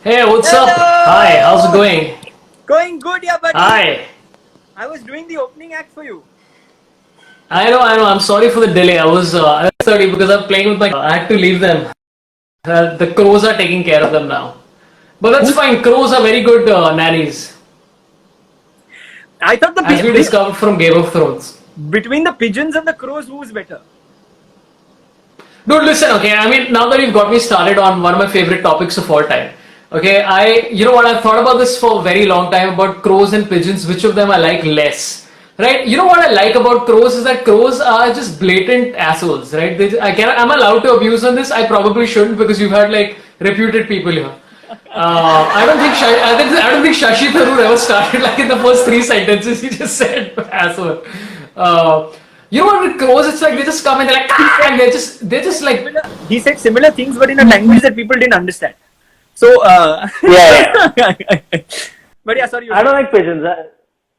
Hey, what's up? Hi, how's it Hello! going? Going good, yeah, buddy. Hi. I was doing the opening act for you. I know. I'm sorry for the delay. I was 30 because I'm playing with my. I had to leave them. The crows are taking care of them now. But that's Who? fine. Crows are very good nannies, I thought as we discovered from Game of Thrones. between the pigeons and the crows, who's better? Dude, listen, okay. I mean, now that you've got me started on one of my favorite topics of all time, okay, you know what, I've thought about this for a very long time about crows and pigeons, which of them I like less, right? You know what I like about crows is that crows are just blatant assholes, right? I'm allowed to abuse on this. I probably shouldn't because you've had like reputed people here. I don't think Shashi Tharoor ever started like in the first three sentences he just said asshole. Uh, you know what with crows? It's like they just come and they're like, "Ah," and they're just like, He said similar things, but in a language that people didn't understand. So, Yeah, but yeah, sorry. I don't like pigeons.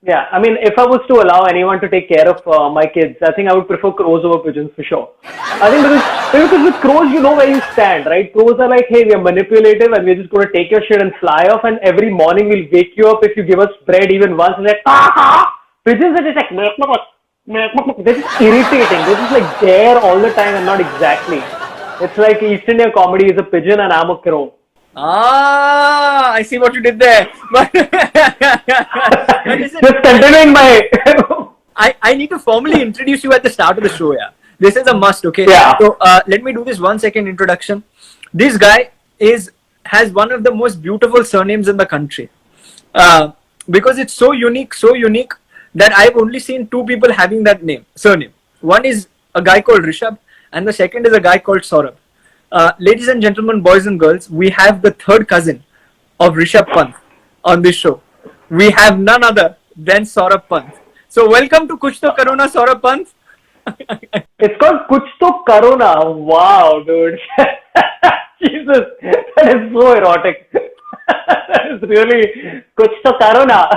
Yeah, I mean, if I was to allow anyone to take care of my kids, I think I would prefer crows over pigeons for sure. I think because with crows, you know where you stand, right? Crows are like, hey, we are manipulative and we're just going to take your shit and fly off, and every morning we'll wake you up if you give us bread even once. And like, ah! Pigeons are just like, meh, meh, meh, meh, meh. They're just irritating. They're just like there all the time and not exactly. It's like East India comedy is a pigeon and I'm a crow. I see what you did there. But, but listen, Just continuing my. I need to formally introduce you at the start of the show, yeah. This is a must, okay? Yeah. So let me do this 1 second introduction. This guy has one of the most beautiful surnames in the country. Because it's so unique that I've only seen two people having that surname. One is a guy called Rishabh, and the second is a guy called Saurabh. Ladies and gentlemen, boys and girls, we have the third cousin of Rishabh Pant on this show. We have none other than Saurabh Pant. So welcome to Kuch To Karona, Saurabh Pant. It's called Kuch To Karona. Wow, dude. Jesus, that is so erotic. That is really Kuch To Karona.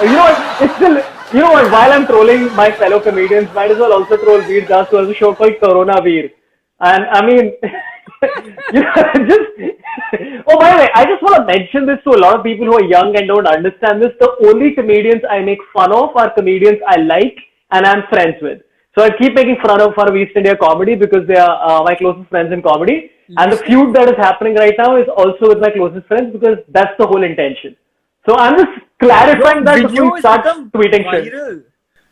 You know what? It's still, you know what? While I'm trolling my fellow comedians, might as well also troll Veer Das, who has a show called Corona Veer. And I mean, you know, oh, by the way, I just want to mention this to a lot of people who are young and don't understand this. The only comedians I make fun of are comedians I like and I'm friends with. So I keep making fun of East India comedy because they are my closest friends in comedy. And the feud that is happening right now is also with my closest friends because that's the whole intention. So I'm just clarifying that before we start tweeting shit. Viral.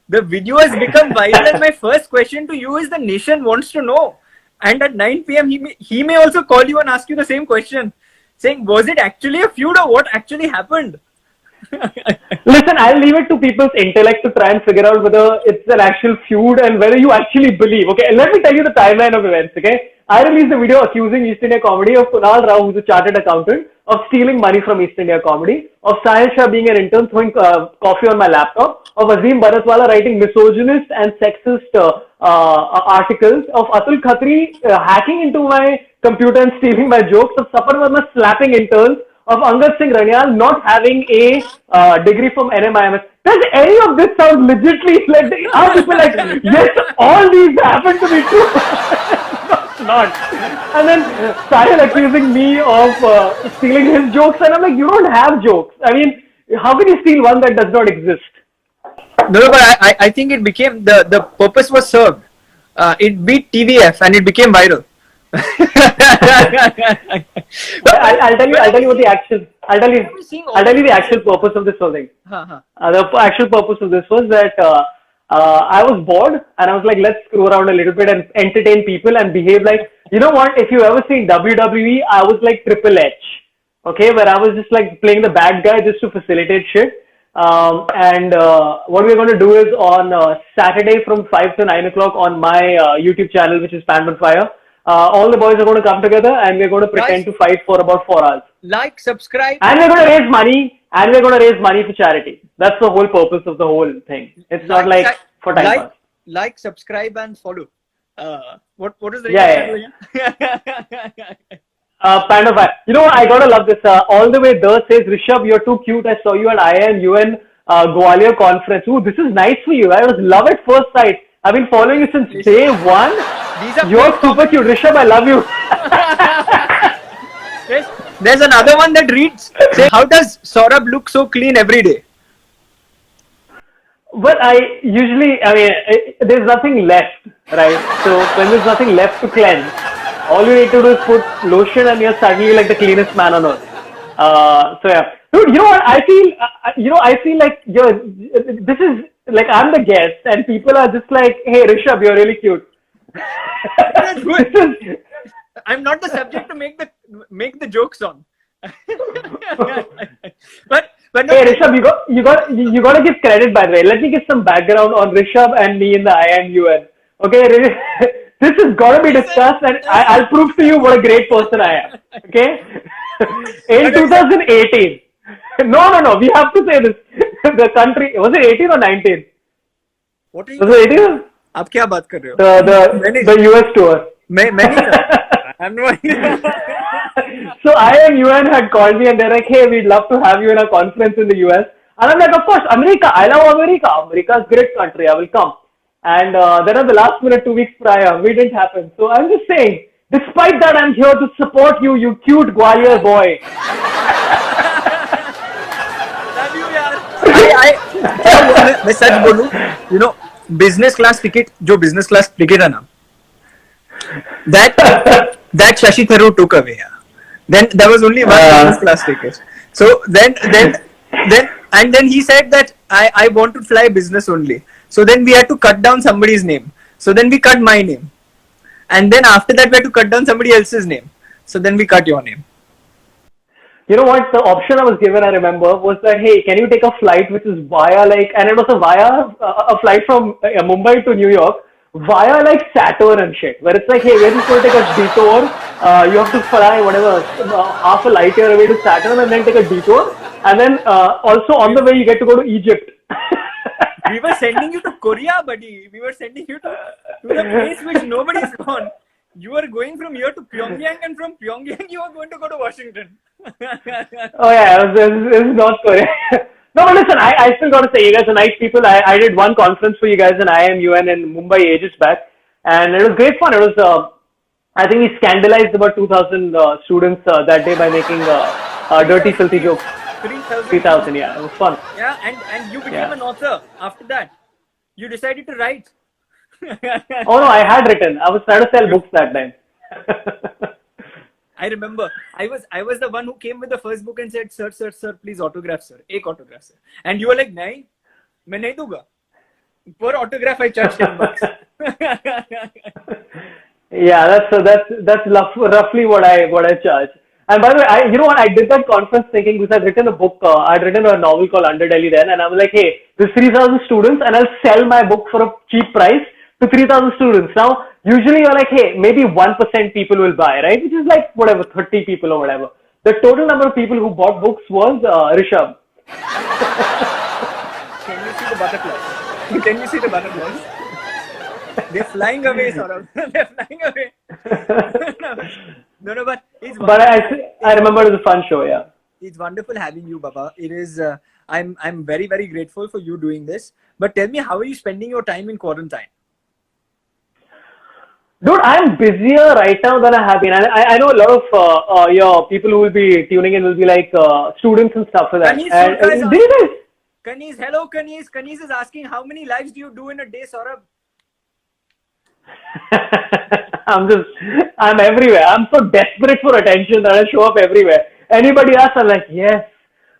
The video has become viral, and my first question to you is: the nation wants to know. And at 9 p.m., he may also call you and ask you the same question, saying, was it actually a feud or what actually happened? Listen, I'll leave it to people's intellect to try and figure out whether it's an actual feud and whether you actually believe. Okay, let me tell you the timeline of events. Okay, I released a video accusing East India Comedy of Kunal Rao, who's a chartered accountant, of stealing money from East India Comedy, of Sahil Shah being an intern throwing coffee on my laptop, of Azim Bharatwala writing misogynist and sexist articles, of Atul Khatri hacking into my computer and stealing my jokes, of Sapar Verma slapping interns, of Angad Singh Ranial not having a degree from NMIMS. Does any of this sound legitimately like, are people like, yes, all these happen to be true? Not. And then Sahil accusing me of stealing his jokes, and I'm like, you don't have jokes. I mean, how can you steal one that does not exist? No, but I think it became, the purpose was served. It beat TVF and it became viral. I'll tell you what the actual, I'll tell you the actual purpose of this whole thing. The actual purpose of this was that I was bored and I was like, let's screw around a little bit and entertain people and behave like, you know what, if you ever seen WWE, I was like Triple H, okay, where I was just like playing the bad guy just to facilitate shit. What we're going to do is on Saturday from 5 to 9 o'clock on my YouTube channel, which is Panned on Fire, all the boys are going to come together and we're going to pretend to fight for about 4 hours. Like, subscribe. And we're going to raise money. And we're going to raise money for charity. That's the whole purpose of the whole thing. It's not like for time pass. Like, subscribe and follow. What is the yeah. Panned on Fire. You know what? I gotta love this. All the way there says, Rishabh, you're too cute. I saw you at IIM Gwalior conference. Ooh, this is nice for you. I was love at first sight. I've been following you since day one. You're super cute. Rishabh, I love you. There's another one that reads, say, how does Saurabh look so clean every day? Well, there's nothing left, right? So when there's nothing left to cleanse, all you need to do is put lotion and you're suddenly like the cleanest man on earth. So yeah. Dude, you know what? I feel like this is like I'm the guest and people are just like, hey, Rishabh, you're really cute. I'm not the subject to make the jokes on. but no. Hey Rishabh, you got to give credit, by the way. Let me give some background on Rishabh and me in the IIM-UN. Okay, this has got to be discussed, and I'll prove to you what a great person I am. Okay, in 2018. No. We have to say this. The country, was it 18 or 19? What are you? Was it 18? आप क्या बात कर रहे हो? The US tour. मैं I'm no idea. So IIM-UN had called me and they're like, hey, we'd love to have you in a conference in the US. And I'm like, of course, America. I love America. America is a great country. I will come. And then at the last minute, 2 weeks prior, we didn't happen. So I'm just saying, despite that, I'm here to support you, you cute Gwalior boy. Love you, yaar. मैं सच बोलूं, you know, business class ticket है ना, that Shashi Tharoor took away. Yeah. Then there was only one business class ticket. So then he said that I want to fly business only. So then we had to cut down somebody's name. So then we cut my name. And then after that we had to cut down somebody else's name. So then we cut your name. You know what? The option I was given, I remember, was that, hey, can you take a flight which is via and it was a flight from Mumbai to New York via like Saturn and shit, where it's like, hey, we're just going to take a detour. You have to fly whatever, half a light year away to Saturn and then take a detour. And then also on the way you get to go to Egypt. We were sending you to Korea, buddy. We were sending you to the place which nobody's gone. You were going from here to Pyongyang, and from Pyongyang you were going to go to Washington. Oh yeah, this is North Korea. No, but listen, I still got to say, you guys are nice people. I did one conference for you guys in IIM-UN in Mumbai ages back, and it was great fun. It was, I think we scandalized about 2,000 students that day by making dirty, filthy jokes. 3,000, yeah, it was fun. Yeah, and you became an author after that. You decided to write. Oh no, I had written. I was trying to sell books that time. I remember. I was the one who came with the first book and said, sir, please autograph, sir. Ek autograph, sir. And you were like, nahi, main nahi dunga. Per autograph, I charge $10. Yeah, that's roughly what I charge. And by the way, you know what? I did that conference thinking, because I'd written a book. I'd written a novel called Under Delhi then, and I was like, hey, there's 3,000 students, and I'll sell my book for a cheap price to 3,000 students. Now, usually you're like, hey, maybe 1% people will buy, right? Which is like, whatever, 30 people or whatever. The total number of people who bought books was Rishabh. Can you see the butterflies? Can you see the butterflies? They're flying away, Saurabh. They're flying away. No, but it's But I remember it was a fun show, yeah. It's wonderful having you, Baba. It is. I'm very, very grateful for you doing this. But tell me, how are you spending your time in quarantine? Dude, I'm busier right now than I have been. I know a lot of your people who will be tuning in will be like students and stuff like that. Kanis, hello Kanis. Kanis is asking, how many lives do you do in a day, Saurabh? I'm everywhere. I'm so desperate for attention that I show up everywhere. Anybody asks, I'm like, yes.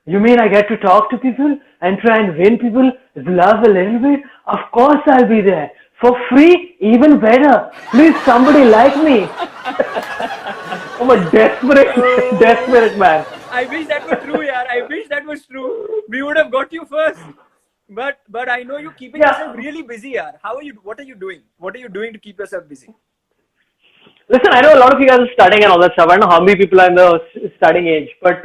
You mean I get to talk to people and try and win people, love a little bit? Of course I'll be there. For free, even better. Please, somebody like me. I'm a desperate man. I wish that was true, yaar. I wish that was true. We would have got you first. But I know you're keeping yourself really busy, yaar. How are you? What are you doing? What are you doing to keep yourself busy? Listen, I know a lot of you guys are studying and all that stuff. I don't know how many people are in the studying age, but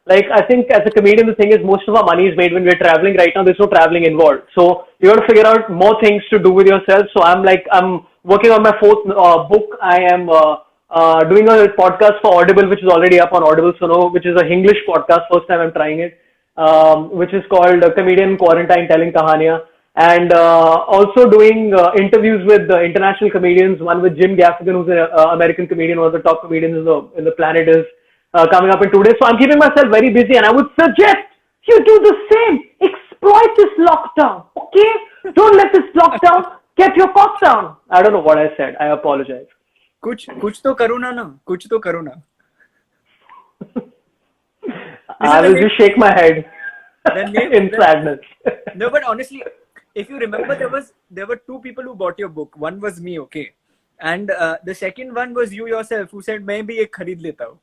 like I think as a comedian, the thing is most of our money is made when we're traveling. Right now, there's no traveling involved, so you got to figure out more things to do with yourself. So I'm working on my fourth book. I am doing a podcast for Audible, which is already up on Audible Suno, which is a English podcast. First time I'm trying it, which is called Comedian Quarantine Telling Kahaniyan. And also doing interviews with international comedians. One with Jim Gaffigan, who's an American comedian, one of the top comedians in the planet is. coming up in 2 days. So I'm keeping myself very busy, and I would suggest you do the same. Exploit this lockdown, okay? Don't let this lockdown get your cock down. I don't know what I said. I apologize. कुछ तो करो ना कुछ तो करो ना. I will just shake my head in sadness. No, but honestly, if you remember, there were two people who bought your book. One was me, okay, and the second one was you yourself, who said, "मैं भी एक खरीद लेता हूँ."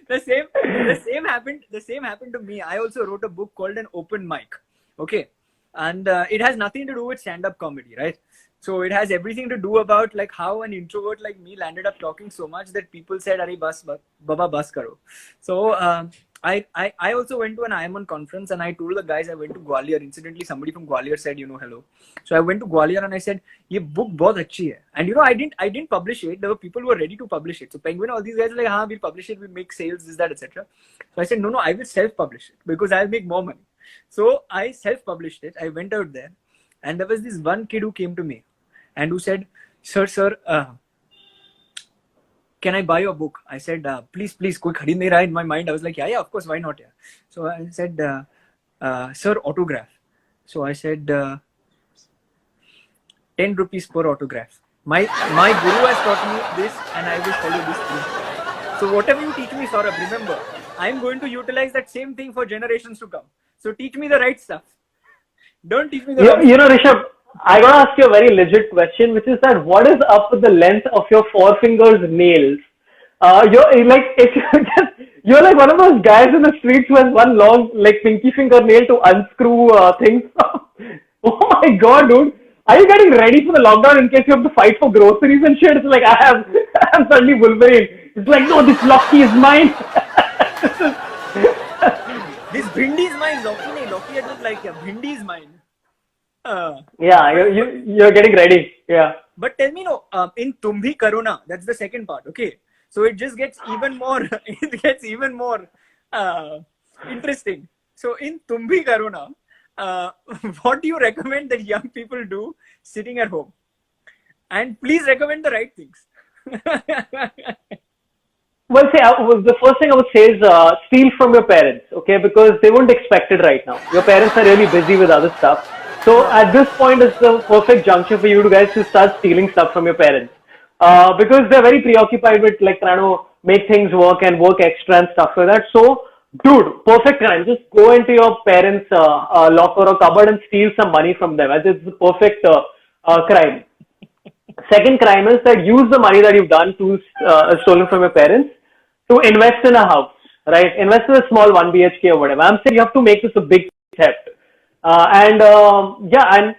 The same happened to me. I also wrote a book called An Open Mic, okay, and it has nothing to do with stand-up comedy, right? So it has everything to do about like how an introvert like me landed up talking so much that people said, "Arey bas, baba bas karo." So I also went to an IIMon conference, and I told the guys I went to Gwalior. Incidentally, somebody from Gwalior said, hello. So I went to Gwalior and I said, "Ye book bahut achhi hai." And I didn't publish it. There were people who were ready to publish it. So Penguin, all these guys were like, "Haan, we'll publish it. We'll make sales, this, that, etc." So I said, "No, I will self-publish it because I'll make more money." So I self-published it. I went out there, and there was this one kid who came to me and who said, Sir, can I buy your book?" I said, please, koi kharid nahi raha." In my mind, I was like, yeah, of course, why not? Yeah. So I said, "Sir, autograph." So I said, 10 rupees per autograph. My guru has taught me this, and I will follow this through. So whatever you teach me, Saurabh, remember, I'm going to utilize that same thing for generations to come. So teach me the right stuff. Don't teach me the wrong stuff. Rishabh, I gotta ask you a very legit question, which is that what is up with the length of your forefingers nails? You're like, if you're like one of those guys in the streets who has one long like pinky finger nail to unscrew things. Oh my god, dude! Are you getting ready for the lockdown in case you have to fight for groceries and shit? It's like I'm suddenly Wolverine. It's like, no, this Loki is mine. This Bhindi is mine. Loki, I don't like it. Bhindi is mine. Yeah, you're getting ready. Yeah. But tell me, in Tum Bhi Karo Na, that's the second part, okay? So it just gets even more, interesting. So in Tum Bhi Karo Na, what do you recommend that young people do sitting at home? And please recommend the right things. Well, the first thing I would say is steal from your parents, okay? Because they won't expect it right now. Your parents are really busy with other stuff. So at this point is the perfect juncture for you guys to start stealing stuff from your parents. Because they're very preoccupied with like trying to make things work and work extra and stuff like that. So, dude, perfect time. Just go into your parents' locker or cupboard and steal some money from them. It's the perfect crime. Second crime is that use the money that you've done to stolen from your parents to invest in a house, right? Invest in a small 1 BHK or whatever. I'm saying you have to make this a big theft. And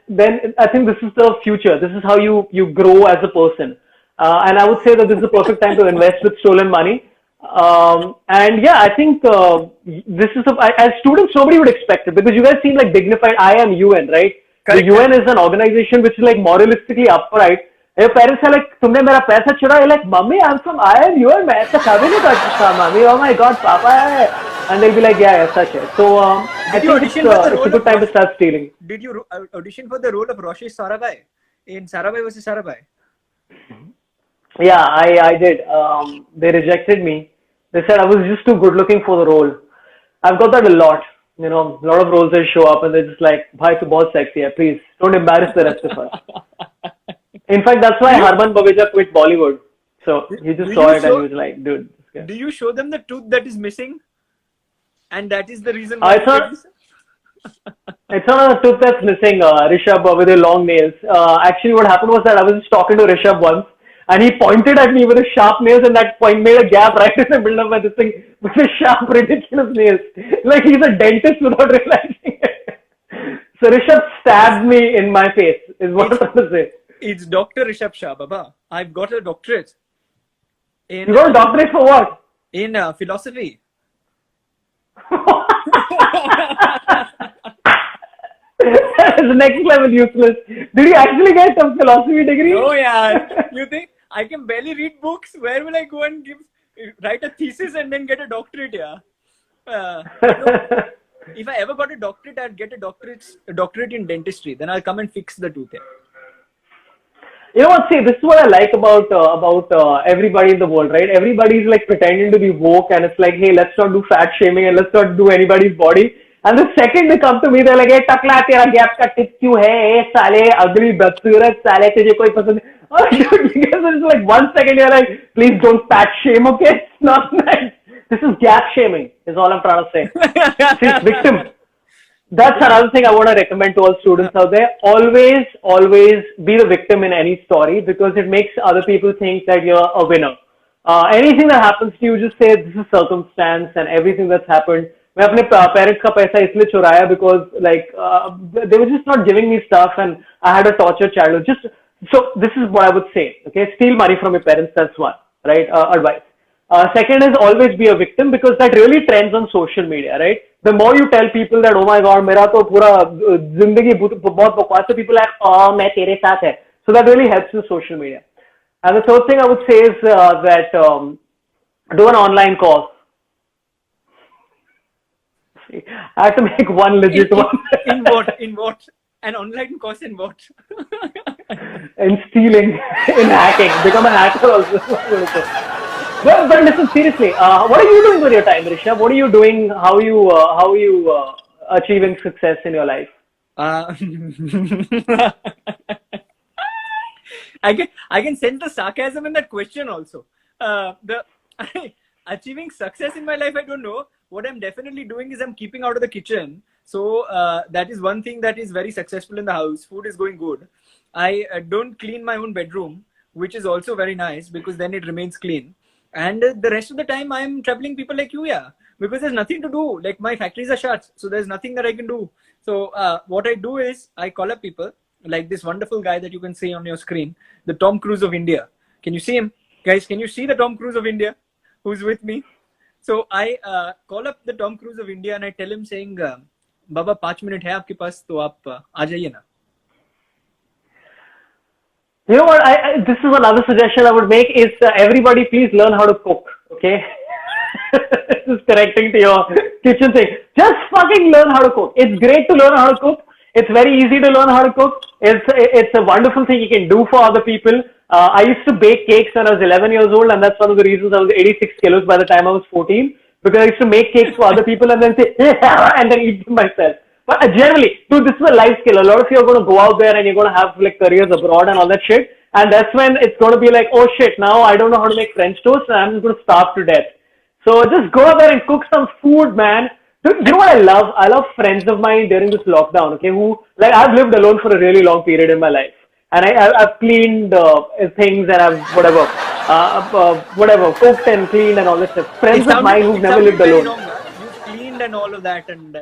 then I think this is the future. This is how you grow as a person. And I would say that this is the perfect time to invest with stolen money. And yeah, I think this is as students, nobody would expect it because you guys seem like dignified. I am UN, right? Correct. The UN is an organization which is like moralistically upright. Your parents are like, "तुमने मेरा पैसा चुरा." You're like, "Mummy, I'm from IIM. मैं ऐसा कभी नहीं करता था, Mummy. Oh my God, Papa है." And they'll be like, "Yeah, such है." So I think it's a good time to start stealing. Did you audition for the role of Roshish Sarabhai in Sarabhai vs. Sarabhai? Yeah, I did. They rejected me. They said I was just too good looking for the role. I've got that a lot. A lot of roles that show up and they're just like, "Bhai, tu bahut sexy hai. Please don't embarrass the rest of us." In fact, that's why Harman Baweja quit Bollywood. So he just saw it and he was like, "Dude." Do you show them the tooth that is missing? And that is the reason why it's not a tooth that's missing, Rishabh, with your long nails. Actually, what happened was that I was just talking to Rishabh once and he pointed at me with his sharp nails and that point made a gap right in the middle of my this thing with his sharp, ridiculous nails. Like he's a dentist without realizing it. So Rishabh stabbed me in my face, is what I'm trying to say. It's Dr. Rishabh Shah, Baba. I've got a doctorate. You got a doctorate for what? In philosophy. That's next level useless. Did you actually get a philosophy degree? No, yeah. You think I can barely read books? Where will I go and write a thesis and then get a doctorate? Yeah. If I ever got a doctorate, I'd get a doctorate in dentistry. Then I'll come and fix the tooth. You know what? See, this is what I like about everybody in the world, right? Everybody's like pretending to be woke, and it's like, hey, let's not do fat shaming and let's not do anybody's body. And the second they come to me, they're like, hey, takla, tera gap ka tip kyun hai? Hey, sale, ugly, badsurat, sale, tujhe koi pasand. Oh, dude, because it's like 1 second you're like, please don't fat shame, okay? It's not nice. This is gap shaming, is all I'm trying to say. See, victim. That's another thing I want to recommend to all students out there. Always be the victim in any story, because it makes other people think that you're a winner. Anything that happens to you, just say this is circumstance, and everything that's happened. मैं अपने parents का पैसा इसलिए चुराया because like they were just not giving me stuff, and I had a tortured childhood. Just so this is what I would say. Okay, steal money from your parents. That's one, right? Advice. Second is always be a victim, because that really trends on social media, right? The more you tell people that, oh my god, मेरा तो पूरा जिंदगी बहुत बकवास है, people are like, oh, मैं तेरे साथ है. So that really helps in social media. And the third thing I would say is that do an online course. See, I have to make one legit one. In what? In what? An online course in what? In stealing, in hacking. Become a hacker also. But listen, seriously, what are you doing with your time, Rishabh? What are you doing? How are you achieving success in your life? I can sense the sarcasm in that question also. Achieving success in my life, I don't know. What I'm definitely doing is I'm keeping out of the kitchen. So that is one thing that is very successful in the house. Food is going good. I don't clean my own bedroom, which is also very nice, because then it remains clean. And the rest of the time I'm troubling people like you, yeah, because there's nothing to do. Like my factories are shut, so there's nothing that I can do. So what I do is I call up people like this wonderful guy that you can see on your screen, the Tom Cruise of India. Can you see him? Guys, can you see the Tom Cruise of India who's with me? So I call up the Tom Cruise of India and I tell him saying, Baba, 5 minutes hai aapke paas, to aap aa jaiye na. You know what? This is another suggestion I would make is everybody please learn how to cook. Okay, just correcting to your kitchen thing. Just fucking learn how to cook. It's great to learn how to cook. It's very easy to learn how to cook. It's a wonderful thing you can do for other people. I used to bake cakes when I was 11 years old, and that's one of the reasons I was 86 kilos by the time I was 14, because I used to make cakes for other people and then say and then eat them myself. But generally, dude, this is a life skill. A lot of you are going to go out there and you're going to have like careers abroad and all that shit. And that's when it's going to be like, oh shit, now I don't know how to make French toast and I'm just going to starve to death. So just go out there and cook some food, man. Dude, you know what I love? I love friends of mine during this lockdown, okay, who, like, I've lived alone for a really long period in my life. And I've cleaned things and I've whatever, cooked and cleaned and all this stuff. Friends of mine who've never lived alone. You've cleaned and all of that and.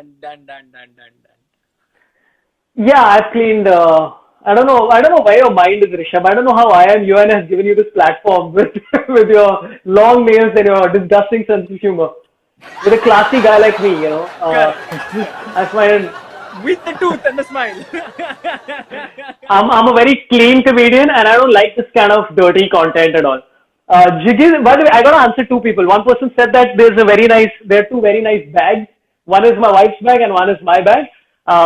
Yeah, I've cleaned. I don't know where your mind is, Rishabh. I don't know how IIM has given you this platform with your long nails and your disgusting sense of humor. With a classy guy like me, you know. I find. With the tooth and the smile. I'm a very clean comedian and I don't like this kind of dirty content at all. Jiggy, by the way, I got to answer two people. One person said that there are two very nice bags. One is my wife's bag and one is my bag.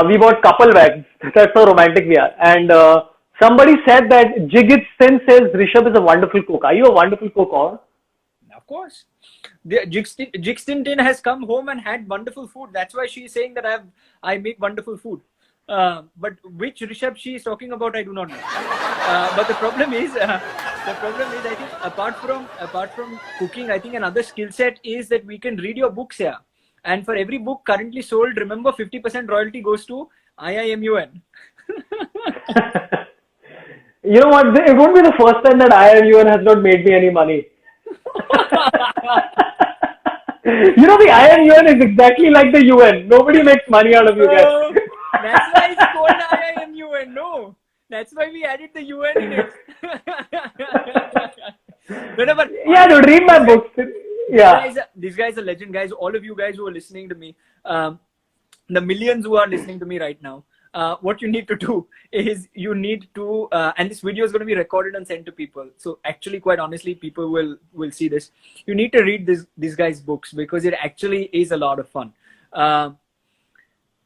We bought couple bags. That's how romantic we are. And somebody said that Jigit Sin says Rishabh is a wonderful cook. Are you a wonderful cook or? Of course. Jixtin has come home and had wonderful food. That's why she's saying that I make wonderful food. But which Rishabh she is talking about, I do not know. But the problem is, I think apart from cooking, I think another skill set is that we can read your books here. And for every book currently sold, remember 50% royalty goes to IIMUN. You know what? It won't be the first time that IIMUN has not made me any money. You know, the IIMUN is exactly like the UN. Nobody makes money out of you guys. That's why it's called IIMUN. No, that's why we added the UN in it. Yeah, dude, read my books. Yeah. These guys are legend, guys. All of you guys who are listening to me, the millions who are listening to me right now, what you need to do is you need to, and this video is going to be recorded and sent to people. So actually, quite honestly, people will see this. You need to read these guys' books because it actually is a lot of fun.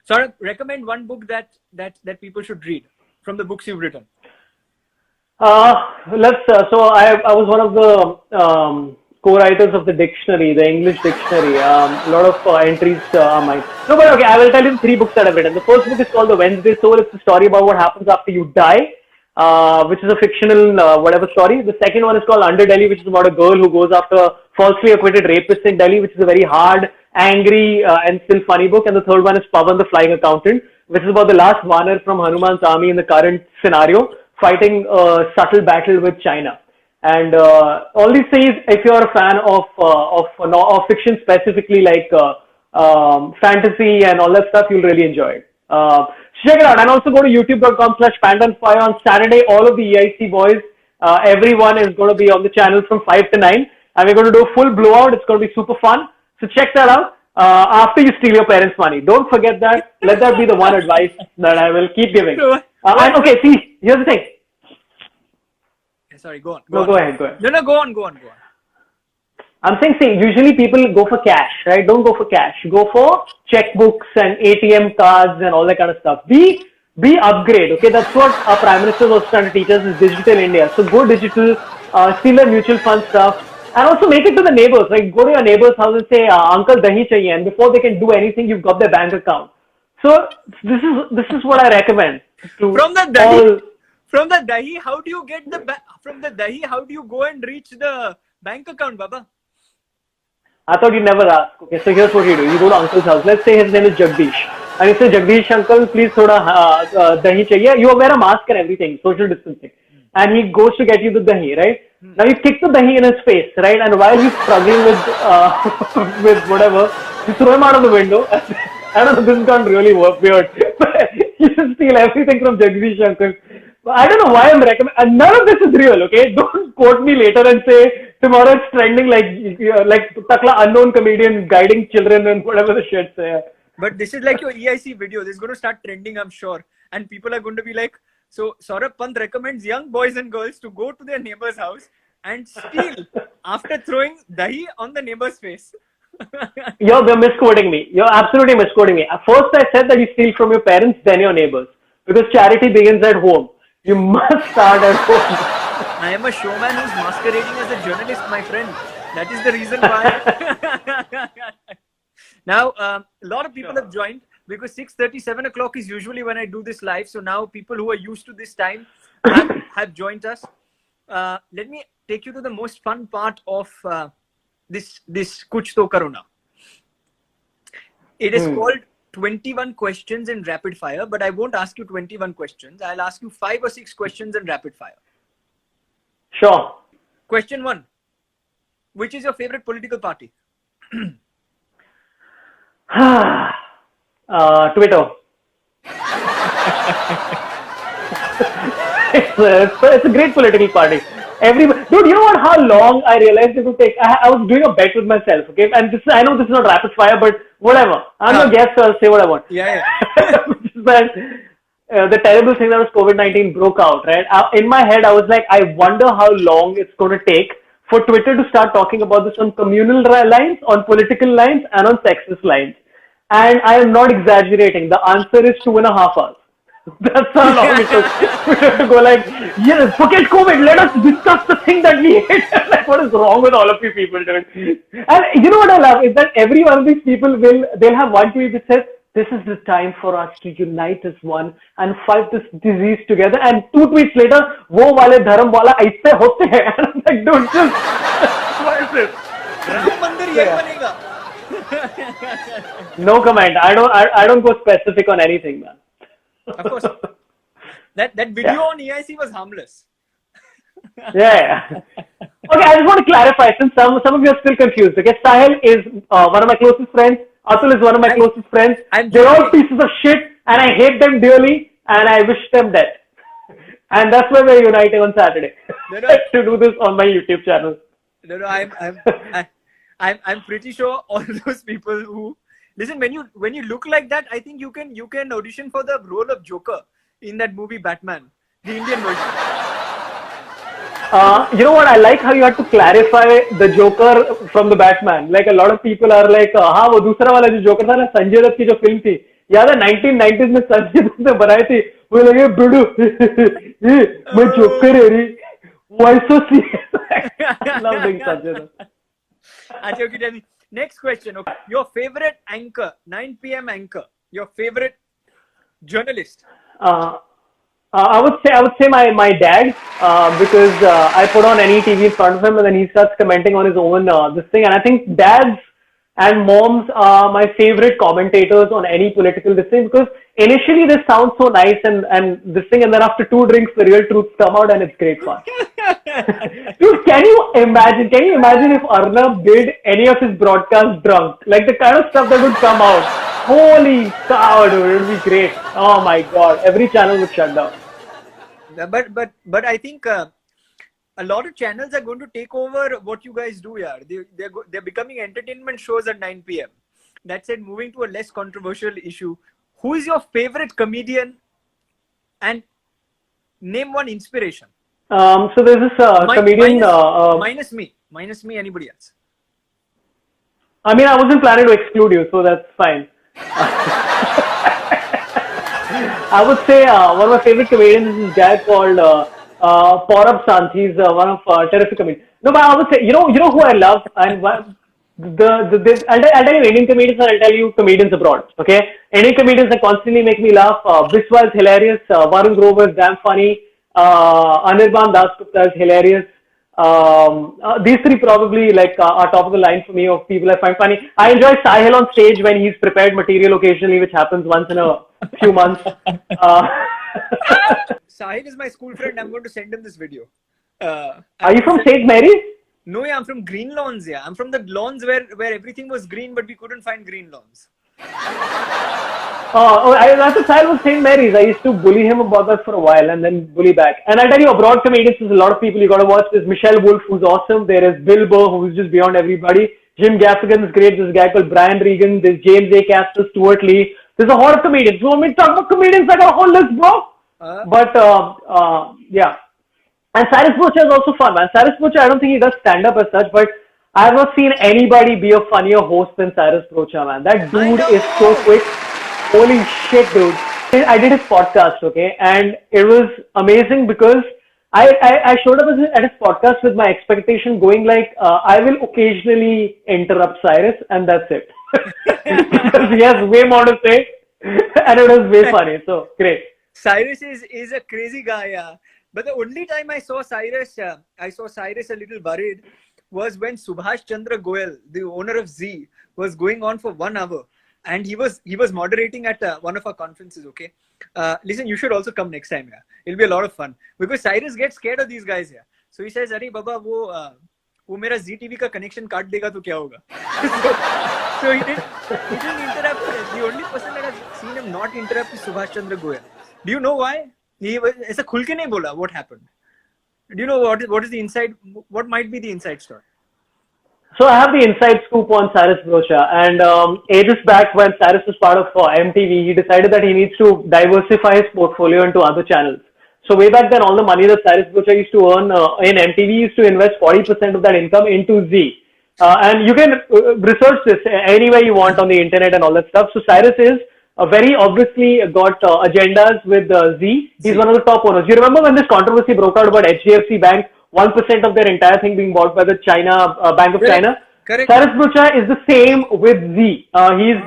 So recommend one book that people should read from the books you've written. So I was one of the co-writers of the dictionary, the English dictionary. A lot of entries are mine. No, but okay, I will tell you 3 books that I've written. The first book is called The Wednesday Soul. It's a story about what happens after you die, which is a fictional whatever story. The second one is called Under Delhi, which is about a girl who goes after falsely acquitted rapists in Delhi, which is a very hard, angry, and still funny book. And the third one is Pawan the Flying Accountant, which is about the last Vanar from Hanuman's army in the current scenario, fighting a subtle battle with China. And all these things, if you're a fan of fiction, specifically like fantasy and all that stuff, you'll really enjoy it. Check it out. And also go to youtube.com/PandanFire on Saturday. All of the EIC boys, everyone is going to be on the channel from 5 to 9. And we're going to do a full blowout. It's going to be super fun. So check that out. After you steal your parents' money. Don't forget that. Let that be the one advice that I will keep giving. And okay, see, here's the thing. Sorry, go on. Go ahead. No, go on. I'm saying, see, usually people go for cash, right? Don't go for cash. Go for checkbooks and ATM cards and all that kind of stuff. Be upgrade, okay? That's what our Prime Minister was trying to teach us, is digital India. So go digital, steal the mutual fund stuff, and also make it to the neighbors. Like, go to your neighbor's house and say, Uncle Dahi chahiye, and before they can do anything, you've got their bank account. So this is what I recommend. From the dahi, how do you get from the dahi? How do you go and reach the bank account, Baba? I thought you'd never ask. Okay, so here's what you do. You go to uncle's house. Let's say his name is Jagdish. And you say, Jagdish uncle, please thoda dahi chahiye. You wear a mask and everything, social distancing. And he goes to get you the dahi, right? Now you kick the dahi in his face, right? And while he's struggling with whatever, you throw him out of the window. I don't know, this has gone really weird. You should steal everything from Jagdish uncle. I don't know why I'm recommending. None of this is real, okay? Don't quote me later and say tomorrow it's trending like Takla unknown comedian guiding children and whatever the shit say. But this is like your EIC video. This is going to start trending, I'm sure. And people are going to be like, so Saurabh Pant recommends young boys and girls to go to their neighbor's house and steal after throwing dahi on the neighbor's face. You're misquoting me. You're absolutely misquoting me. First I said that you steal from your parents, then your neighbors. Because charity begins at home. You must start at home. I am a showman who's masquerading as a journalist, my friend. That is the reason why. Now, a lot of people have joined because 6:30, 7 o'clock is usually when I do this live. So now people who are used to this time have joined us. Let me take you to the most fun part of this Kuch To Karo Na. It is called 21 questions in rapid fire, but I won't ask you 21 questions. I'll ask you 5 or 6 questions in rapid fire. Sure. Question 1. Which is your favorite political party? Twitter. it's a great political party. Dude, you know what? How long I realized it would take. I was doing a bet with myself, okay? And I know this is not rapid fire, but whatever. I'm a guest, so I'll say what I want. Yeah. But the terrible thing that was COVID-19 broke out, right? In my head, I was like, I wonder how long it's going to take for Twitter to start talking about this on communal lines, on political lines, and on sexist lines. And I am not exaggerating. The answer is 2.5 hours. That's how long it took Twitter to go like, yes, forget COVID, let us discuss the thing that we hate. Like, what is wrong with all of you people, dude? And you know what I love is that every one of these people they'll have one tweet that says, this is the time for us to unite as one and fight this disease together. And 2 tweets later, wo wale dharam wala aise hote hai. And I'm like, dude, just what is this? Ram Mandir yahi banega. No comment. I don't go specific on anything, man. Of course. That video on EIC was harmless. Yeah. Okay, I just want to clarify since some of you are still confused. Okay, Sahil is one of my closest friends. Atul is one of my closest friends. They're all pieces of shit and I hate them dearly and I wish them death. And that's why we're uniting on Saturday to do this on my YouTube channel. No, I'm pretty sure all those people who listen, when you look like that, I think you can audition for the role of Joker in that movie Batman, the Indian version. You know what? I like how you had to clarify the Joker from the Batman. Like a lot of people are like, हाँ वो दूसरा वाला जो Joker था ना, संजय दत्त की जो film थी, याद है 1990s में संजय दत्त ने बनाई थी, We're like, hey, Bidu, hey, my joker, Eri. Why so serious? I love doing such a. Achha, okay, tell me. Next question. Okay. Your favorite anchor, 9 p.m. anchor. Your favorite journalist. I would say my dad because I put on any TV in front of him and then he starts commenting on his own this thing, and I think dads and moms are my favorite commentators on any political this thing, because initially this sounds so nice and this thing, and then after 2 drinks the real truths come out and it's great fun. Dude, can you imagine if Arnab did any of his broadcasts drunk? Like the kind of stuff that would come out. Holy cow, dude, it would be great. Oh my god, every channel would shut down. But I think a lot of channels are going to take over what you guys do, yaar. They're becoming entertainment shows at 9 p.m. That said, moving to a less controversial issue, who is your favorite comedian? And name one inspiration. So there's this comedian. Minus me, anybody else. I mean, I wasn't planning to exclude you, so that's fine. I would say one of my favorite comedians is this guy called Paurab Sant. He's one of terrific comedians. No, but I would say, you know who I love, and I'll tell you Indian comedians and I'll tell you comedians abroad. Okay, Indian comedians that constantly make me laugh. Biswa is hilarious. Varun Grover is damn funny. Anirban Dasgupta is hilarious. These three probably are top of the line for me of people I find funny. I enjoy Sahil on stage when he's prepared material occasionally, which happens once in a few months. Sahil is my school friend. I'm going to send him this video. Are you from St. Mary's? No, yeah, I'm from Green Lawns. Yeah, I'm from the lawns where everything was green, but we couldn't find green lawns. That's a child was St. Mary's. I used to bully him about that for a while and then bully back. And I'll tell you, abroad comedians, there's a lot of people you got to watch. There's Michelle Wolf, who's awesome. There is Bill Burr, who's just beyond everybody. Jim Gaffigan is great. There's a guy called Brian Regan. There's James A. Castor, Stuart Lee. There's a lot of comedians. You want me to talk about comedians? I got a whole list, bro. Yeah. And Cyrus Brocha is also fun, man. Cyrus Brocha, I don't think he does stand-up as such, but I have not seen anybody be a funnier host than Cyrus Brocha, man. That dude is so quick. Holy shit, dude. I did his podcast, okay, and it was amazing because I showed up at his podcast with my expectation going like, I will occasionally interrupt Cyrus, and that's it. Because he has way more to say, and it was way funny, so great. Cyrus is a crazy guy, yeah. But the only time I saw Cyrus a little worried was when Subhash Chandra Goyal, the owner of Zee, was going on for 1 hour. And he was moderating at one of our conferences, okay? Listen, you should also come next time, yeah. It'll be a lot of fun. Because Cyrus gets scared of these guys, yeah. So he says, Arey Baba, wo mera Zee TV ka connection kaat dega to kya hoga? So he didn't interrupt. The only person that I've seen him not interrupt is Subhash Chandra Goyal. Do you know why? He aisa khul ke nahi bola what happened. Do you know what is the inside? What might be the inside story? So I have the inside scoop on Cyrus Brocha, and ages back when Cyrus was part of MTV, he decided that he needs to diversify his portfolio into other channels. So way back then, all the money that Cyrus Brocha used to earn in MTV, he used to invest 40% of that income into Zee. And you can research this anywhere you want on the internet and all that stuff. So Cyrus is very obviously got agendas with Zee. He's one of the top owners. You remember when this controversy broke out about HDFC Bank, 1% of their entire thing being bought by the Bank of China? Correct. Cyrus Brocha is the same with Zee.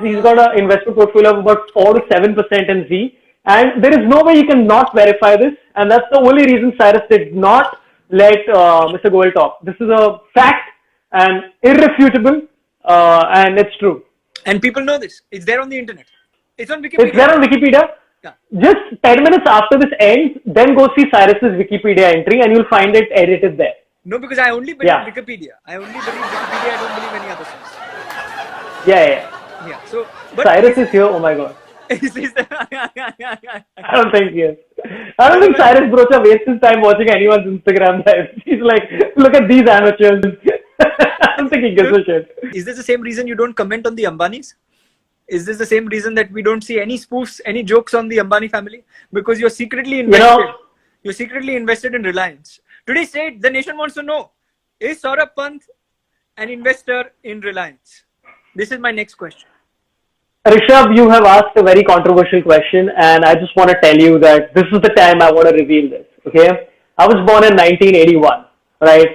He's got an investment portfolio of about 4 to 7% in Zee. And there is no way you can not verify this. And that's the only reason Cyrus did not let Mr. Goyal talk. This is a fact and irrefutable, and it's true. And people know this. It's there on the internet. It's on Wikipedia. It's there on Wikipedia. Yeah. Just 10 minutes after this ends, then go see Cyrus's Wikipedia entry and you'll find it edited there. No, because I only believe Wikipedia. I only believe Wikipedia. I don't believe any other source. Yeah. So, Cyrus is here. Oh my god. I don't think he is. I don't think Cyrus Brocha wastes his time watching anyone's Instagram live. He's like, look at these amateurs. I don't think he gives a shit. Is this the same reason you don't comment on the Ambanis? Is this the same reason that we don't see any spoofs, any jokes on the Ambani family? Because you're secretly invested. You're secretly invested in Reliance. Today, said the nation wants to know: is Saurabh Pant an investor in Reliance? This is my next question. Rishabh, you have asked a very controversial question, and I just want to tell you that this is the time I want to reveal this. Okay, I was born in 1981, right?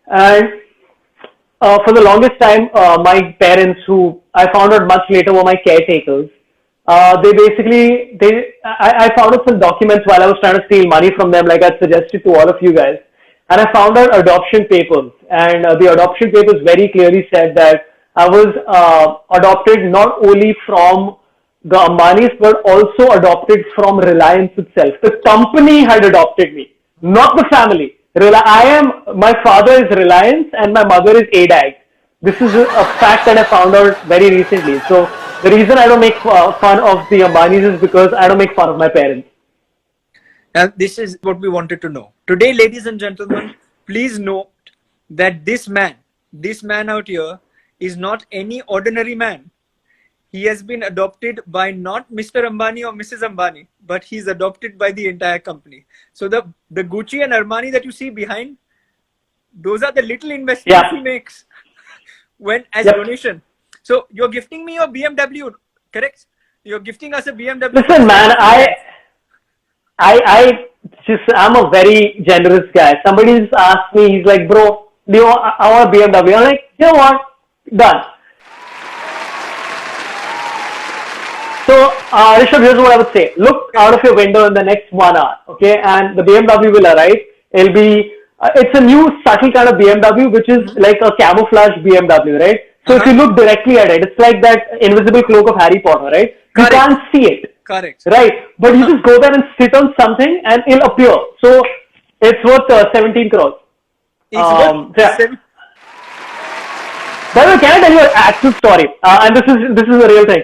And for the longest time, my parents, who I found out much later were my caretakers, I found out some documents while I was trying to steal money from them, like I suggested to all of you guys, and I found out adoption papers, and the adoption papers very clearly said that I was adopted not only from the Ambanis, but also adopted from Reliance itself. The company had adopted me, not the family. My father is Reliance and my mother is ADAG. This is a fact that I found out very recently. So the reason I don't make fun of the Ambanis is because I don't make fun of my parents. Now, this is what we wanted to know. Today, ladies and gentlemen, please note that this man out here is not any ordinary man. He has been adopted by not Mr. Ambani or Mrs. Ambani, but he's adopted by the entire company. So the Gucci and Armani that you see behind, those are the little investments he makes as donation. So you're gifting me your BMW, correct? You're gifting us a BMW. Listen, man, I'm a very generous guy. Somebody just asked me, he's like, bro, I want a BMW. I'm like, you know what? Done. So, Rishabh, here's what I would say. Look out of your window in the next 1 hour, okay? And the BMW will arrive. It'll be, it's a new subtle kind of BMW, which is like a camouflage BMW, right? So if you look directly at it, it's like that invisible cloak of Harry Potter, right? Correct. You can't see it. Correct. Right. But you just go there and sit on something and it'll appear. So it's worth 17 crores. By the way, can I tell you an actual story? And this is a real thing.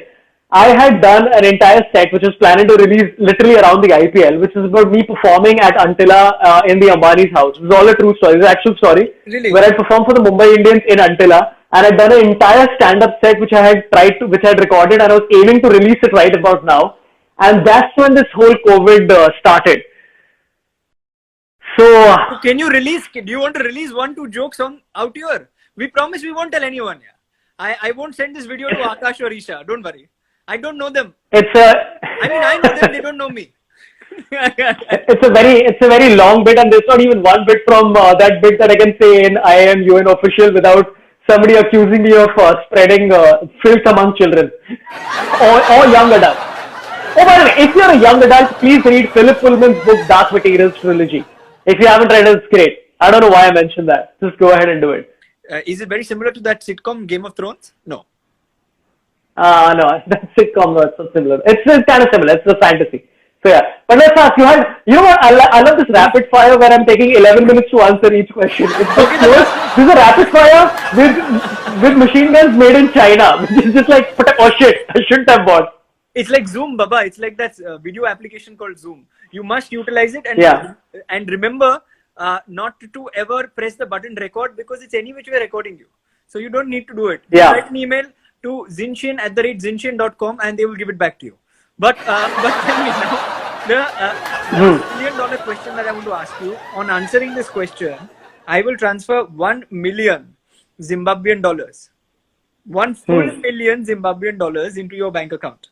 I had done an entire set which was planning to release literally around the IPL, which is about me performing at Antilla in the Ambani's house. It was all a true story. It's an actual story. Really? Where I performed for the Mumbai Indians in Antilla, and I'd done an entire stand-up set which I had recorded, and I was aiming to release it right about now. And that's when this whole COVID started. So can you release? Do you want to release 1-2 jokes out here? We promise we won't tell anyone. Yeah. I won't send this video to Akash or Isha. Don't worry. I don't know them. I know them. They don't know me. It's a very long bit, and there's not even one bit from that bit that I can say in IIM official without somebody accusing me of spreading filth among children or young adults. Oh, by the way, if you're a young adult, please read Philip Pullman's book Dark Materials Trilogy. If you haven't read it, it's great. I don't know why I mentioned that. Just go ahead and do it. Is it very similar to that sitcom Game of Thrones? No. No, that sitcom not so similar. It's kind of similar. It's a fantasy. So yeah. But let's ask you. You know what? I love this rapid fire where I'm taking 11 minutes to answer each question. It's so close. This is a rapid fire with machine guns made in China. Which is just like, oh shit, I shouldn't have bought. It's like Zoom, Baba. It's like that video application called Zoom. You must utilize it and remember not to ever press the button record, because it's any which way recording you. So you don't need to do it. Yeah. Write an email to zinshin@zinshin.com and they will give it back to you. But tell me now, the $1 million question that I want to ask you, on answering this question, I will transfer 1 million Zimbabwean dollars. 1 full million Zimbabwean dollars into your bank account.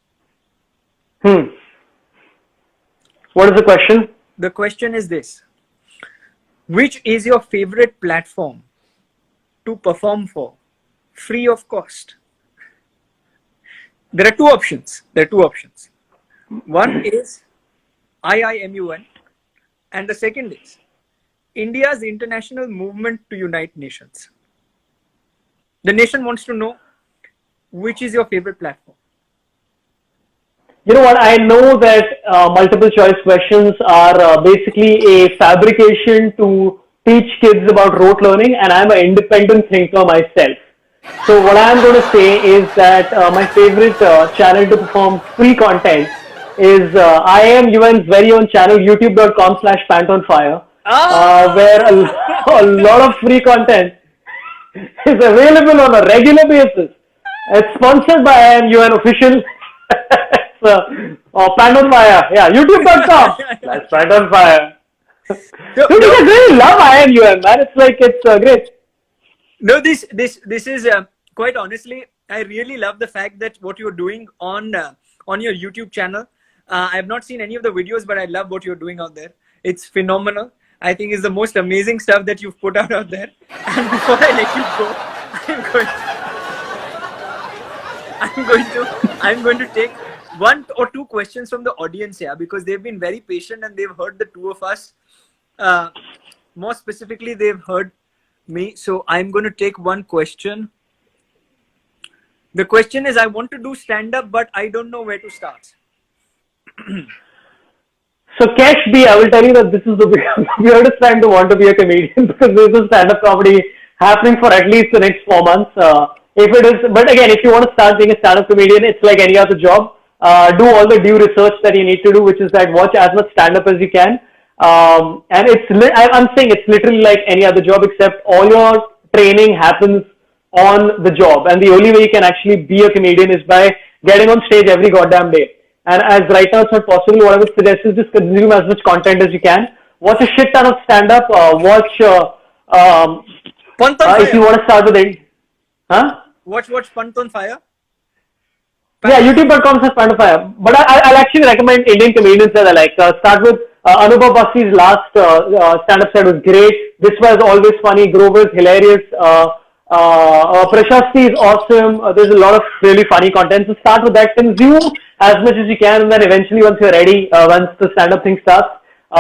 What is the question? The question is this. Which is your favorite platform to perform for, free of cost? There are two options. One is IIMUN, and the second is India's international movement to unite nations. The nation wants to know which is your favorite platform. You know what? I know that multiple choice questions are basically a fabrication to teach kids about rote learning, and I'm an independent thinker myself. So what I'm going to say is that my favorite channel to perform free content is IIMUN's very own channel, youtube.com/pantonfire, where a lot of free content is available on a regular basis. It's sponsored by IIMUN official. Pantonfire, yeah, youtube.com/pantonfire. Dude, you guys really love IIMUN, man. It's great. No, this is quite honestly, I really love the fact that what you're doing on your YouTube channel. I have not seen any of the videos, but I love what you're doing out there. It's phenomenal. I think it's the most amazing stuff that you've put out there. And before I let you go, I'm going to take one or two questions from the audience here, because they've been very patient and they've heard the two of us. More specifically, they've heard me. So I'm going to take one question. The question is, I want to do stand-up, but I don't know where to start. So Cash B, I will tell you that this is the weirdest time to want to be a comedian, because there's a stand-up comedy happening for at least the next 4 months. But again, if you want to start being a stand-up comedian, it's like any other job. Do all the due research that you need to do, which is that watch as much stand-up as you can. And I'm saying it's literally like any other job, except all your training happens on the job. And the only way you can actually be a comedian is by getting on stage every goddamn day. And as right now it's not possible, what I would suggest is just consume as much content as you can. Watch a shit ton of stand-up. Watch if you want to start with it. Huh? Watch Punt on Fire. Yeah, youtube.com says Punt on Fire. But I'll actually recommend Indian comedians that I like. Start with Anubhav Bassi's last stand-up set was great. This was always funny. Grover's hilarious. Prashasti is awesome. There's a lot of really funny content. So start with that. Consume as much as you can, and then eventually once you're ready, once the stand-up thing starts,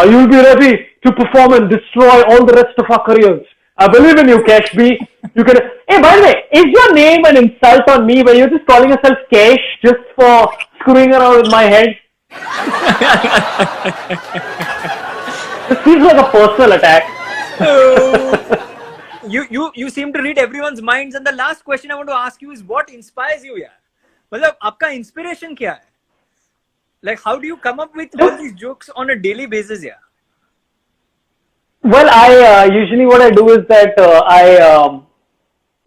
you'll be ready to perform and destroy all the rest of our careers. I believe in you, Cash B. You can. Hey, by the way, is your name an insult on me where you're just calling yourself Cash just for screwing around with my head? This feels like a personal attack. You seem to read everyone's minds, and the last question I want to ask you is, what inspires you? Yeah, मतलब आपका inspiration क्या है? Like, how do you come up with all these jokes on a daily basis? Yeah. Well, I usually what I do is that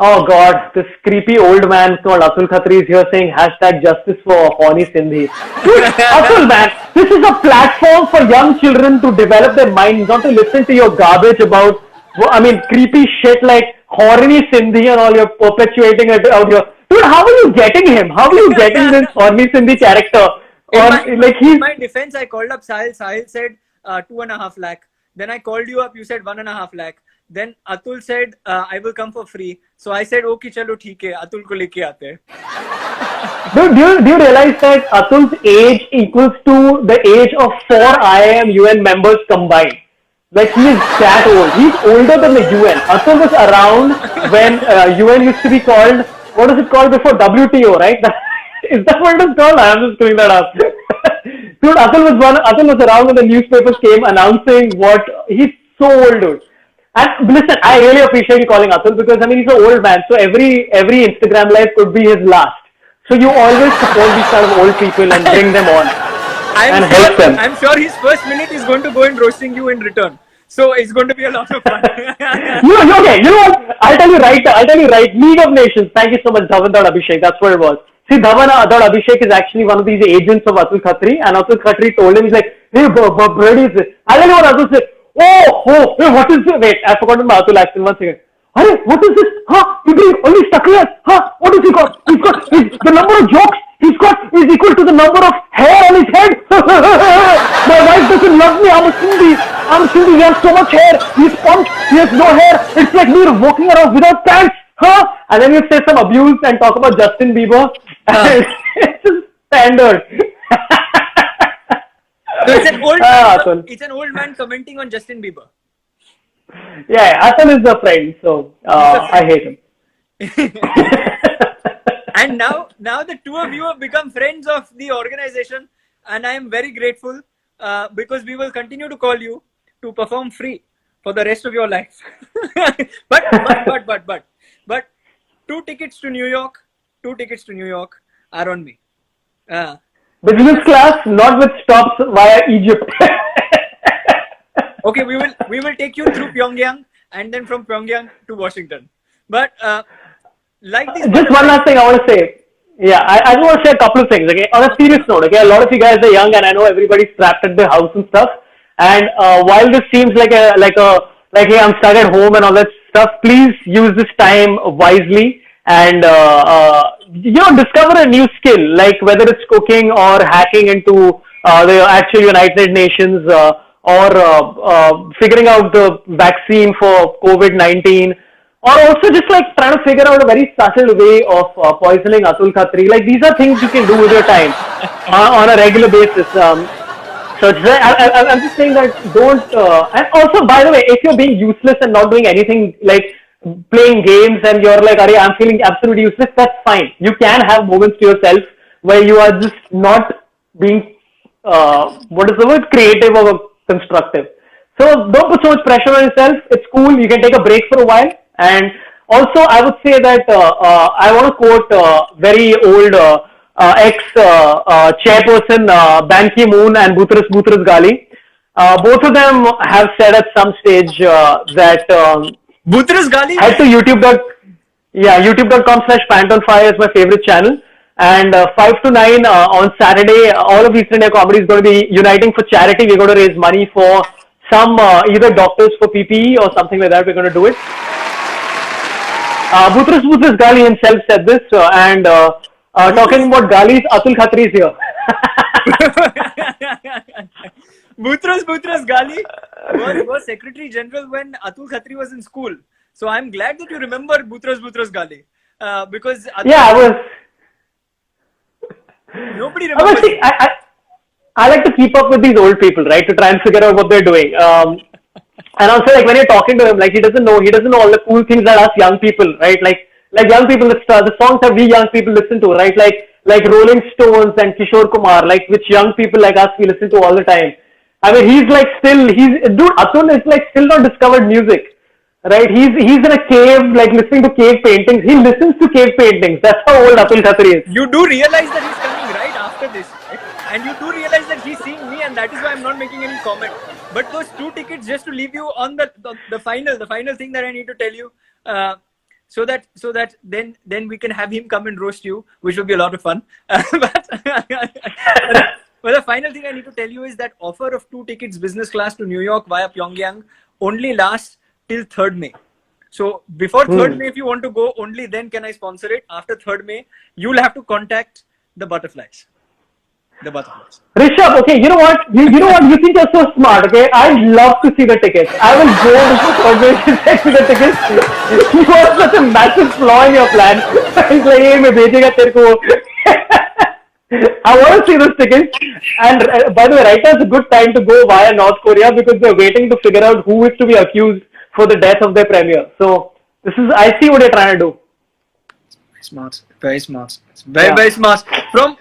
oh God, this creepy old man called Atul Khatri is here saying #justice for horny Sindhi. Dude, Atul man, this is a platform for young children to develop their minds, not to listen to your garbage about, I mean, creepy shit like horny Sindhi and all. You're perpetuating it out here. Dude, how are you getting him? How are you getting this horny Sindhi character? In my defense, I called up Sahil. Sahil said 2.5 lakh. Then I called you up. You said 1.5 lakh. Then Atul said, I will come for free. So I said, okay, chalo, theek hai. Atul ko leke aate. Dude, do you realize that Atul's age equals to the age of 4 IIM UN members combined? Like, he is that old. He's older than the UN. Atul was around when UN used to be called, what is it called before? WTO, right? Is that what it is called? I'm just doing that up. Dude, Atul was around when the newspapers came announcing he's so old, dude. And listen, I really appreciate you calling Atul, because I mean, he's an old man, so every Instagram live could be his last. So you always support these kind of old people and bring them on and help them. I'm sure his first minute is going to go in roasting you in return. So it's going to be a lot of fun. Okay, you know what? I'll tell you right. League of Nations. Thank you so much, Dhawan Abhishek. That's what it was. See, Dhawan Abhishek is actually one of these agents of Atul Khatri, and Atul Khatri told him, he's like, hey, Brady, I'll tell you what Atul said. Oh, hey, what is this? Wait, I forgot my Atul accent. 1 second. Hey, what is this? Huh? You bring only suckers? Huh? What has he got? He's got the number of jokes he's got is equal to the number of hair on his head. My wife doesn't love me. I'm a Sindhi. He has so much hair. He's pumped. He has no hair. It's like me walking around without pants. Huh? And then you say some abuse and talk about Justin Bieber. It's just standard. So it's an old man commenting on Justin Bieber. Yeah, Atul is a friend, so I hate him. And now the two of you have become friends of the organization, and I am very grateful because we will continue to call you to perform free for the rest of your life. But 2 tickets to New York are on me. Business class, not with stops via Egypt. Okay, we will take you through Pyongyang and then from Pyongyang to Washington. But like this. Just one last thing I want to say. Yeah, I just want to say a couple of things. Okay, on a serious note. Okay, a lot of you guys are young, and I know everybody's trapped at the house and stuff. And while this seems like hey, I'm stuck at home and all that stuff, please use this time wisely and discover a new skill, like whether it's cooking or hacking into the actual United Nations, or figuring out the vaccine for COVID-19, or also just like trying to figure out a very subtle way of poisoning Atul Khatri. Like these are things you can do with your time on a regular basis. So I'm just saying that don't. And also, by the way, if you're being useless and not doing anything, like playing games, and you're like, "Arey, I'm feeling absolutely useless," that's fine. You can have moments to yourself where you are just not being, what is the word, creative or constructive. So don't put so much pressure on yourself. It's cool. You can take a break for a while. And also, I would say that I want to quote very old ex-chairperson Ban Ki-moon and Boutros Ghali. Both of them have said at some stage that Boutros Ghali? head to youtube.com/pantonfire is my favorite channel. And 5 to 9 on Saturday, all of East India Comedy is going to be uniting for charity. We're going to raise money for some either doctors for PPE or something like that. We're going to do it. Boutros Ghali himself said this, and talking about Ghalis, Atul Khatri is here. Boutros Ghali was Secretary General when Atul Khatri was in school. So I'm glad that you remember Boutros Ghali. Because yeah, nobody remembers. I like to keep up with these old people, right? To try and figure out what they're doing. And also, like when you're talking to him, like he doesn't know all the cool things that us young people, right? Like young people, the songs that we young people listen to, right? Like Rolling Stones and Kishore Kumar, like which young people like us we listen to all the time. I mean, Atul is like still not discovered music, right? He's in a cave, like listening to cave paintings. He listens to cave paintings. That's how old Atul Khatri is. You do realize that he's coming right after this, right? And you do realize that he's seeing me, and that is why I'm not making any comment. But those 2 tickets, just to leave you on the final thing that I need to tell you, so that then we can have him come and roast you, which will be a lot of fun. But the final thing I need to tell you is that offer of 2 tickets business class to New York via Pyongyang only lasts till 3rd May. So before 3rd May, if you want to go, only then can I sponsor it. After 3rd May, you'll have to contact the butterflies. Rishabh, okay, you know what? You think you're so smart, okay? I'd love to see the tickets. I will go to the organization and see the tickets. You have such a massive flaw in your plan. It's like, hey, मैं भेजेगा तेरे को. I want to see those tickets. And by the way, right now is a good time to go via North Korea because they're waiting to figure out who is to be accused for the death of their premier. So I see what you're trying to do. Smart, very smart, very smart. From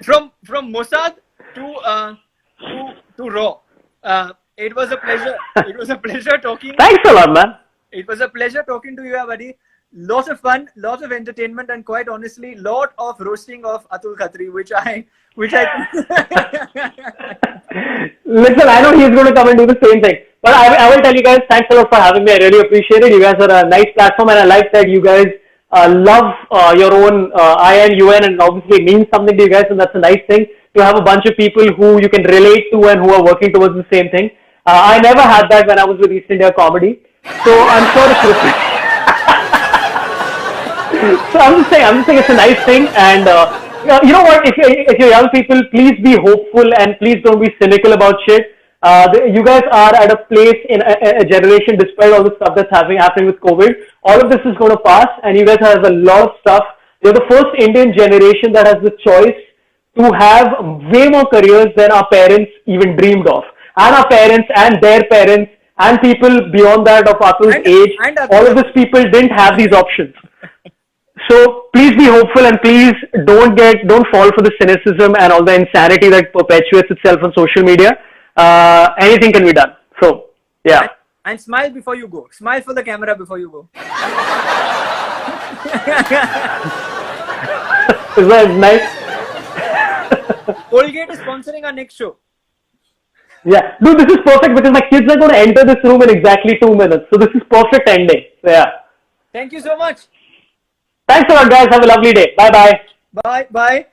Mossad to Raw. It was a pleasure. It was a pleasure talking. Thanks a lot, man. It was a pleasure talking to you, buddy. Lots of fun, lots of entertainment, and quite honestly, lot of roasting of Atul Khatri, which I. Listen, I know he's going to come and do the same thing. But I will tell you guys, thanks a lot for having me. I really appreciate it. You guys are a nice platform, and I like that you guys love your own IN, UN, and obviously it means something to you guys, and that's a nice thing to have a bunch of people who you can relate to and who are working towards the same thing. I never had that when I was with East India Comedy, so I'm sure it's different. So I'm just saying it's a nice thing, and you know what? If you're young people, please be hopeful and please don't be cynical about shit. You guys are at a place in a generation, despite all the stuff that's happening with COVID. All of this is going to pass, and you guys have a lot of stuff. You're the first Indian generation that has the choice to have way more careers than our parents even dreamed of. And our parents and their parents and people beyond that of Atul's age, all of these people didn't have these options. So please be hopeful and please don't fall for the cynicism and all the insanity that perpetuates itself on social media. Anything can be done. So yeah. And smile before you go. Smile for the camera before you go. Is that nice? Colgate is sponsoring our next show. Yeah. Dude, this is perfect because my kids are going to enter this room in exactly 2 minutes. So this is perfect ending. So yeah. Thank you so much. Thanks a lot, guys. Have a lovely day. Bye-bye. Bye.